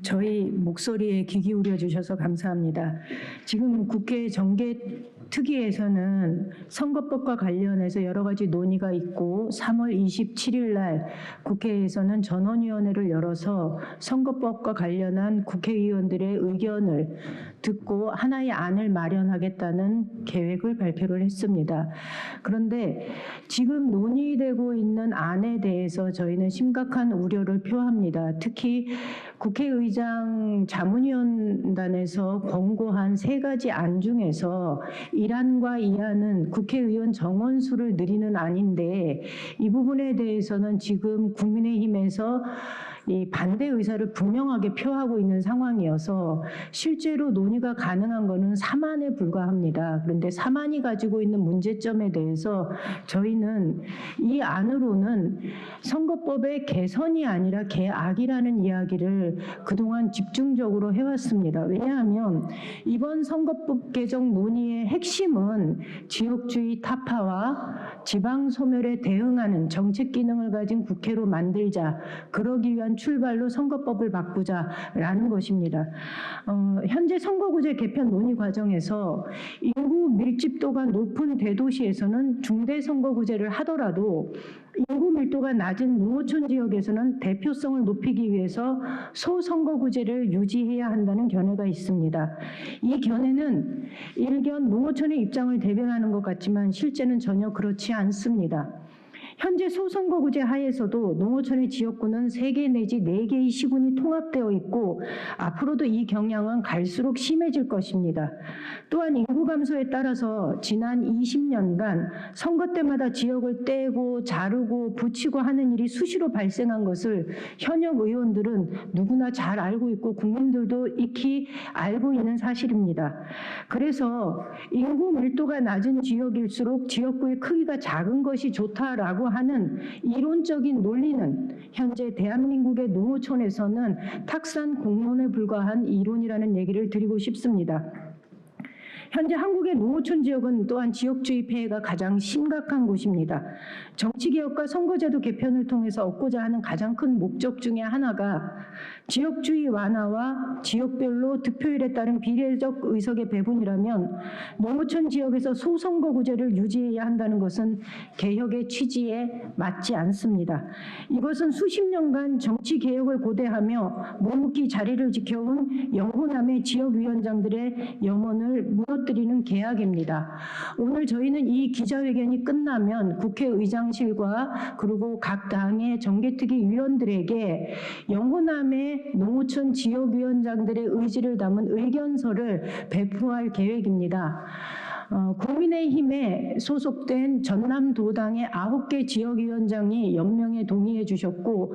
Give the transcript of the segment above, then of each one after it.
저희 목소리에 귀 기울여 주셔서 감사합니다. 지금 국회 정개특위에서는 선거법과 관련해서 여러 가지 논의가 있고 3월 27일 날 국회에서는 전원위원회를 열어서 선거법과 관련한 국회의원들의 의견을 듣고 하나의 안을 마련하겠다는 계획을 발표를 했습니다. 그런데 지금 논의되고 있는 안에 대해서 저희는 심각한 우려를 표합니다. 특히 국회의장 자문위원단에서 권고한 3가지 안 중에서 1안과 2안은 국회의원 정원수를 늘리는 안인데 이 부분에 대해서는 지금 국민의힘에서 이 반대 의사를 분명하게 표하고 있는 상황이어서 실제로 논의가 가능한 것은 3안에 불과합니다. 그런데 3안이 가지고 있는 문제점에 대해서 저희는 이 안으로는 선거법의 개선이 아니라 개악이라는 이야기를 그동안 집중적으로 해왔습니다. 왜냐하면 이번 선거법 개정 논의의 핵심은 지역주의 타파와 지방 소멸에 대응하는 정책 기능을 가진 국회로 만들자, 그러기 위한 출발로 선거법을 바꾸자라는 것입니다. 현재 선거구제 개편 논의 과정에서 인구 밀집도가 높은 대도시에서는 중대선거구제를 하더라도 인구 밀도가 낮은 농어촌 지역에서는 대표성을 높이기 위해서 소선거구제를 유지해야 한다는 견해가 있습니다. 이 견해는 일견 농어촌의 입장을 대변하는 것 같지만 실제는 전혀 그렇지 않습니다. 현재 소선거구제 하에서도 농어촌의 지역구는 3개 내지 4개의 시군이 통합되어 있고 앞으로도 이 경향은 갈수록 심해질 것입니다. 또한 인구 감소에 따라서 지난 20년간 선거 때마다 지역을 떼고 자르고 붙이고 하는 일이 수시로 발생한 것을 현역 의원들은 누구나 잘 알고 있고 국민들도 익히 알고 있는 사실입니다. 그래서 인구 밀도가 낮은 지역일수록 지역구의 크기가 작은 것이 좋다라고 하는 이론적인 논리는 현재 대한민국의 농어촌에서는 탁산 공론에 불과한 이론이라는 얘기를 드리고 싶습니다. 현재 한국의 농어촌 지역은 또한 지역주의 폐해가 가장 심각한 곳입니다. 정치개혁과 선거제도 개편을 통해서 얻고자 하는 가장 큰 목적 중에 하나가 지역주의 완화와 지역별로 득표율에 따른 비례적 의석의 배분이라면 농어촌 지역에서 소선거구제를 유지해야 한다는 것은 개혁의 취지에 맞지 않습니다. 이것은 수십 년간 정치개혁을 고대하며 묵묵히 자리를 지켜온 영호남의 지역위원장들의 염원을 무너뜨리는 계약입니다. 오늘 저희는 이 기자회견이 끝나면 국회의장실과 그리고 각 당의 정개특위 위원들에게 영호남의 농어촌 지역위원장들의 의지를 담은 의견서를 배포할 계획입니다. 국민의힘에 소속된 전남도당의 9개 지역위원장이 연명에 동의해 주셨고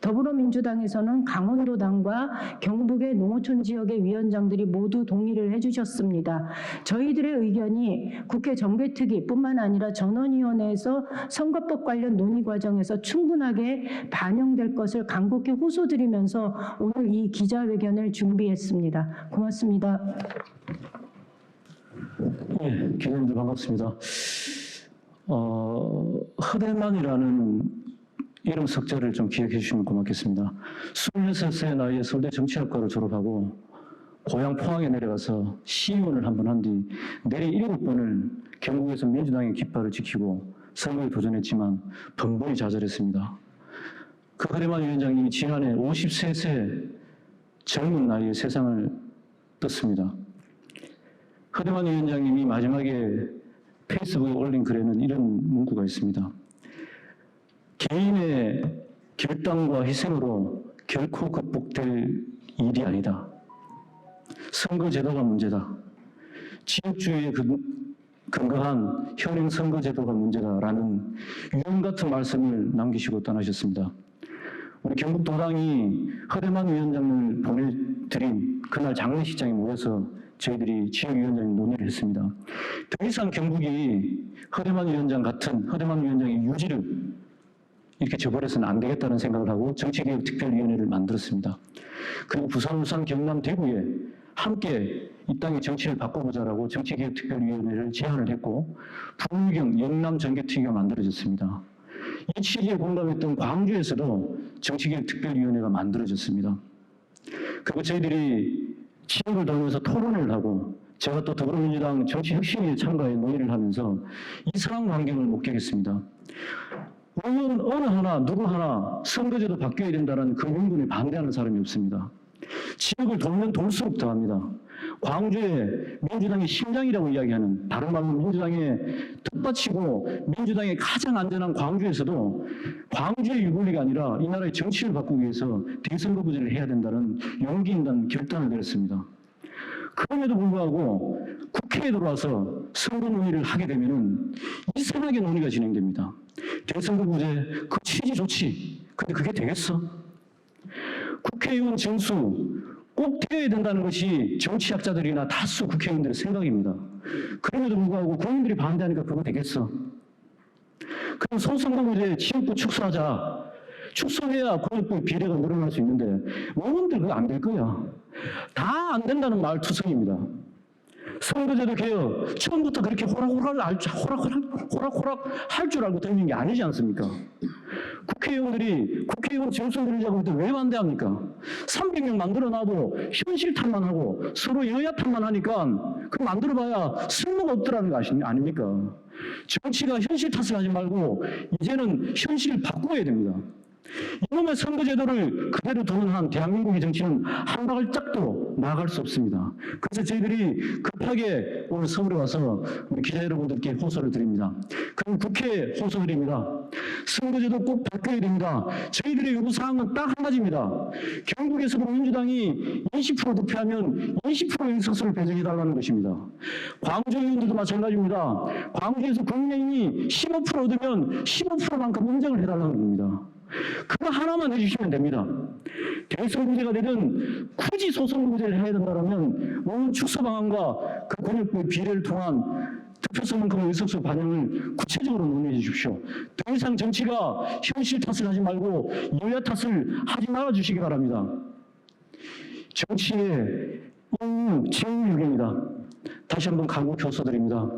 더불어민주당에서는 강원도당과 경북의 농어촌 지역의 위원장들이 모두 동의를 해 주셨습니다. 저희들의 의견이 국회 정개특위뿐만 아니라 전원위원회에서 선거법 관련 논의 과정에서 충분하게 반영될 것을 간곡히 호소드리면서 오늘 이 기자회견을 준비했습니다. 고맙습니다. 네, 기자님들 반갑습니다. 허대만이라는 이름 석자를 좀 기억해 주시면 고맙겠습니다. 26세 나이에 서울대 정치학과를 졸업하고 고향 포항에 내려가서 시의원을 한 번 한 뒤 내리 7번을 경북에서 민주당의 깃발을 지키고 선거에 도전했지만 번번이 좌절했습니다. 그 허대만 위원장님이 지난해 53세 젊은 나이에 세상을 떴습니다. 허대만 위원장님이 마지막에 페이스북에 올린 글에는 이런 문구가 있습니다. 개인의 결단과 희생으로 결코 극복될 일이 아니다. 선거제도가 문제다. 지역주의에 근거한 현행 선거제도가 문제다라는 유언 같은 말씀을 남기시고 떠나셨습니다. 우리 경북도당이 허대만 위원장을 보내드린 그날 장례식장에 모여서 저희들이 지역위원장이 논의를 했습니다. 더 이상 경북이 허대만 위원장 같은 허대만 위원장의 유지를 이렇게 저버려서는 안 되겠다는 생각을 하고 정치개혁특별위원회를 만들었습니다. 그리고 부산, 울산, 경남, 대구에 함께 이 땅의 정치를 바꿔보자라고 정치개혁특별위원회를 제안을 했고 부울경, 영남 정개특위가 만들어졌습니다. 이 취지에 공감했던 광주에서도 정치개혁특별위원회가 만들어졌습니다. 그리고 저희들이 지역을 돌면서 토론을 하고 제가 또 더불어민주당 정치혁신위에 참가해 논의를 하면서 이 상황 환경을 목격했습니다. 의원 어느 하나 누구 하나 선거제도 바뀌어야 된다는 그 명분에 반대하는 사람이 없습니다. 지역을 돌면 돌수록 더합니다. 광주에 민주당의 심장이라고 이야기하는, 다른 말로 민주당의 텃밭이고 민주당의 가장 안전한 광주에서도 광주의 유불리가 아니라 이 나라의 정치를 바꾸기 위해서 대선거구제를 해야 된다는 용기 있는 결단을 내렸습니다. 그럼에도 불구하고 국회에 들어와서 선거 논의를 하게 되면은 이상하게 논의가 진행됩니다. 대선거구제 그 취지 좋지. 근데 그게 되겠어? 국회의원 정수 꼭 되어야 된다는 것이 정치학자들이나 다수 국회의원들의 생각입니다. 그럼에도 불구하고 국민들이 반대하니까 그거 되겠어? 그럼 소선거구제 지역구 축소하자. 축소해야 권역별 비례가 늘어날 수 있는데 의원들 그거 안 될 거야. 다 안 된다는 말투성입니다. 선거제도 개혁 처음부터 그렇게 호락호락 할 줄 알고 던진 게 아니지 않습니까? 국회의원들이 국회의원 정수 들이자고 할 때 왜 반대합니까? 300명 만들어놔도 현실 탓만 하고 서로 여야 탓만 하니까 그 만들어봐야 쓸모가 없더라는 거 아닙니까? 정치가 현실 탓을 하지 말고 이제는 현실을 바꿔야 됩니다. 이놈의 선거제도를 그대로 두는 한 대한민국의 정치는 한 발짝도 나아갈 수 없습니다. 그래서 저희들이 급하게 오늘 서울에 와서 우리 기자 여러분들께 호소를 드립니다. 그럼 국회에 호소드립니다. 선거제도 꼭 바뀌어야 됩니다. 저희들의 요구사항은 딱 한 가지입니다. 경북에서도 민주당이 20% 득표하면 20%의 의석수를 배정해달라는 것입니다. 광주 의원들도 마찬가지입니다. 광주에서 국민의힘이 15% 얻으면 15%만큼 인정을 해달라는 겁니다. 그거 하나만 해주시면 됩니다. 대선구제가 되든 굳이 소선구제를 해야 된다면 의원 축소 방안과 그 권역별 비례를 통한 득표수만큼의 의석수 반영을 구체적으로 논의해 주십시오. 더 이상 정치가 현실 탓을 하지 말고 여야 탓을 하지 말아 주시기 바랍니다. 정치의 제일유기입니다. 다시 한번 강곡 호소드립니다.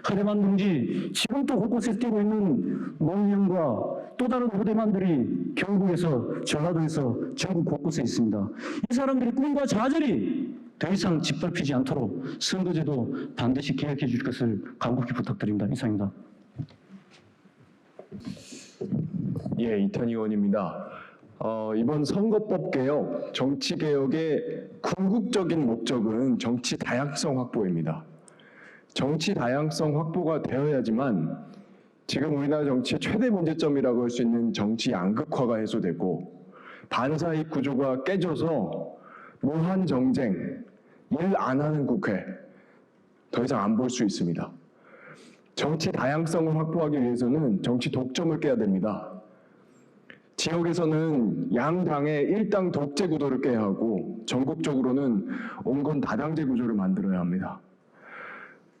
허대만 동지, 지금 또 곳곳에 뛰고 있는 노무현과 또 다른 허대만들이 경북에서, 전라도에서, 전국 곳곳에 있습니다. 이 사람들의 꿈과 좌절이 더 이상 짓밟히지 않도록 선거제도 반드시 개혁해 줄 것을 간곡히 부탁드립니다. 이상입니다. 예, 이탄 의원입니다. 이번 선거법 개혁, 정치 개혁의 궁극적인 목적은 정치 다양성 확보입니다. 정치 다양성 확보가 되어야지만 지금 우리나라 정치의 최대 문제점이라고 할 수 있는 정치 양극화가 해소되고 반사이익 구조가 깨져서 무한 정쟁, 일 안 하는 국회 더 이상 안 볼 수 있습니다. 정치 다양성을 확보하기 위해서는 정치 독점을 깨야 됩니다. 지역에서는 양당의 일당 독재 구도를 깨야 하고 전국적으로는 온건 다당제 구조를 만들어야 합니다.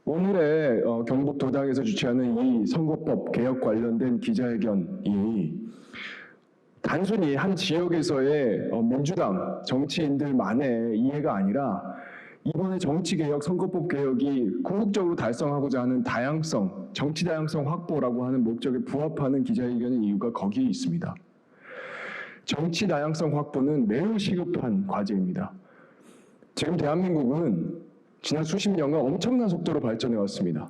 오늘의 경북 도당에서 주최하는 이 선거법 개혁 관련된 기자회견이 단순히 한 지역에서의 민주당 정치인들만의 이해가 아니라 이번에 정치개혁, 선거법 개혁이 궁극적으로 달성하고자 하는 다양성, 정치 다양성 확보라고 하는 목적에 부합하는 기자회견의 이유가 거기에 있습니다. 정치 다양성 확보는 매우 시급한 과제입니다. 지금 대한민국은 지난 수십 년간 엄청난 속도로 발전해 왔습니다.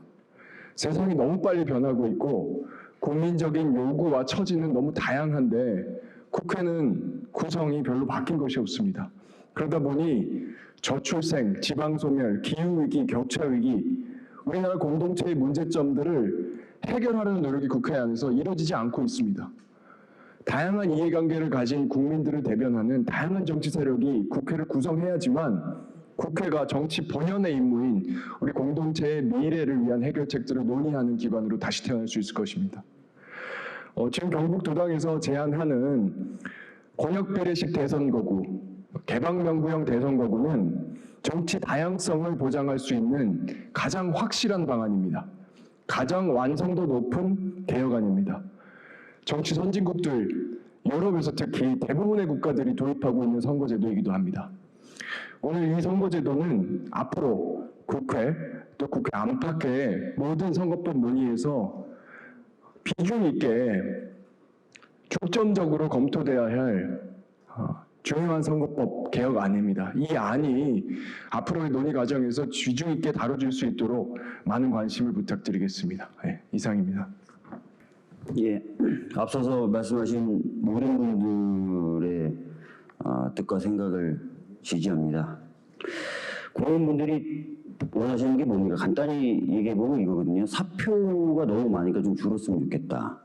세상이 너무 빨리 변하고 있고 국민적인 요구와 처지는 너무 다양한데 국회는 구성이 별로 바뀐 것이 없습니다. 그러다 보니 저출생, 지방소멸, 기후위기, 격차위기, 우리나라 공동체의 문제점들을 해결하려는 노력이 국회 안에서 이루어지지 않고 있습니다. 다양한 이해관계를 가진 국민들을 대변하는 다양한 정치 세력이 국회를 구성해야지만 국회가 정치 본연의 임무인 우리 공동체의 미래를 위한 해결책들을 논의하는 기관으로 다시 태어날 수 있을 것입니다. 지금 경북 도당에서 제안하는 권역비례식 대선거구, 개방명부형 대선거구는 정치 다양성을 보장할 수 있는 가장 확실한 방안입니다. 가장 완성도 높은 개혁안입니다. 정치 선진국들, 유럽에서 특히 대부분의 국가들이 도입하고 있는 선거제도이기도 합니다. 오늘 이 선거제도는 앞으로 국회, 또 국회 안팎의 모든 선거법 논의에서 비중 있게 중점적으로 검토돼야 할 중요한 선거법 개혁안입니다. 이 안이 앞으로의 논의 과정에서 주중 있게 다뤄질 수 있도록 많은 관심을 부탁드리겠습니다. 네, 이상입니다. 예, 앞서서 말씀하신 모든 분들의 뜻과 생각을 지지합니다. 국민분들이 원하시는 게 뭡니까? 간단히 얘기해보면 이거거든요. 사표가 너무 많으니까 좀 줄었으면 좋겠다.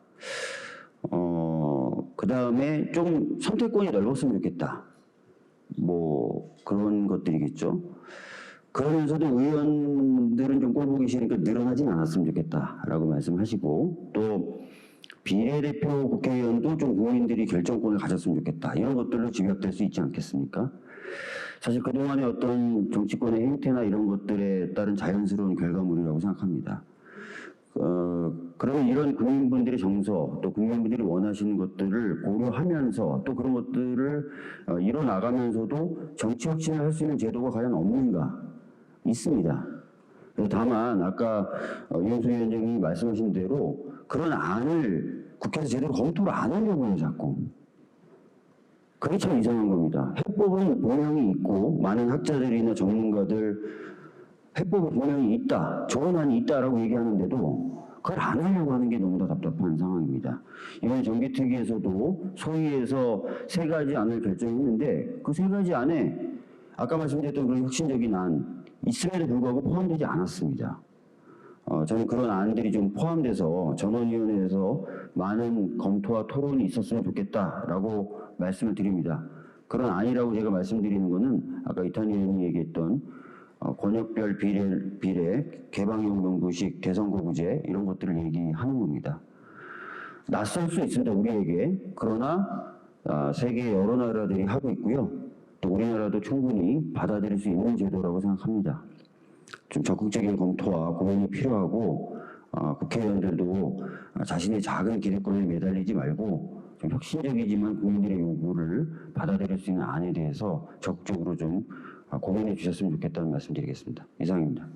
그 다음에 좀 선택권이 넓었으면 좋겠다. 뭐 그런 것들이겠죠. 그러면서도 의원들은 좀 꼴보기 싫으니까 늘어나진 않았으면 좋겠다라고 말씀하시고, 또 비례대표 국회의원도 좀 국민들이 결정권을 가졌으면 좋겠다. 이런 것들로 집약될 수 있지 않겠습니까? 사실 그동안의 어떤 정치권의 행태나 이런 것들에 따른 자연스러운 결과물이라고 생각합니다. 그러면 이런 국민분들의 정서, 또 국민분들이 원하시는 것들을 고려하면서 또 그런 것들을 이뤄나가면서도 정치 혁신을 할 수 있는 제도가 과연 없는가? 있습니다. 다만 아까 이현수 위원장님이 말씀하신 대로 그런 안을 국회에서 제대로 검토를 안 하려고 해요, 자꾸. 그게 참 이상한 겁니다. 해법은 분명히 있고 많은 학자들이나 전문가들 해법은 분명히 있다, 좋은 안이 있다라고 얘기하는데도 그걸 안 하려고 하는 게 너무나 답답한 상황입니다. 이번 정기특위에서도 소위에서 3가지 안을 결정했는데 그 3가지 안에 아까 말씀드렸던 그런 혁신적인 안 있음에도 불구하고 포함되지 않았습니다. 저는 그런 안들이 좀 포함돼서 전원위원회에서 많은 검토와 토론이 있었으면 좋겠다라고 말씀을 드립니다. 그런 안이라고 제가 말씀드리는 거는 아까 이탄희 의원이 얘기했던 권역별 비례, 개방형 명부식, 대선거구제 이런 것들을 얘기하는 겁니다. 낯설 수 있습니다, 우리에게. 그러나 세계 여러 나라들이 하고 있고요. 또 우리나라도 충분히 받아들일 수 있는 제도라고 생각합니다. 좀 적극적인 검토와 고민이 필요하고 국회의원들도 자신의 작은 기득권에 매달리지 말고 좀 혁신적이지만 국민들의 요구를 받아들일 수 있는 안에 대해서 적극적으로 좀 고민해 주셨으면 좋겠다는 말씀 드리겠습니다. 이상입니다.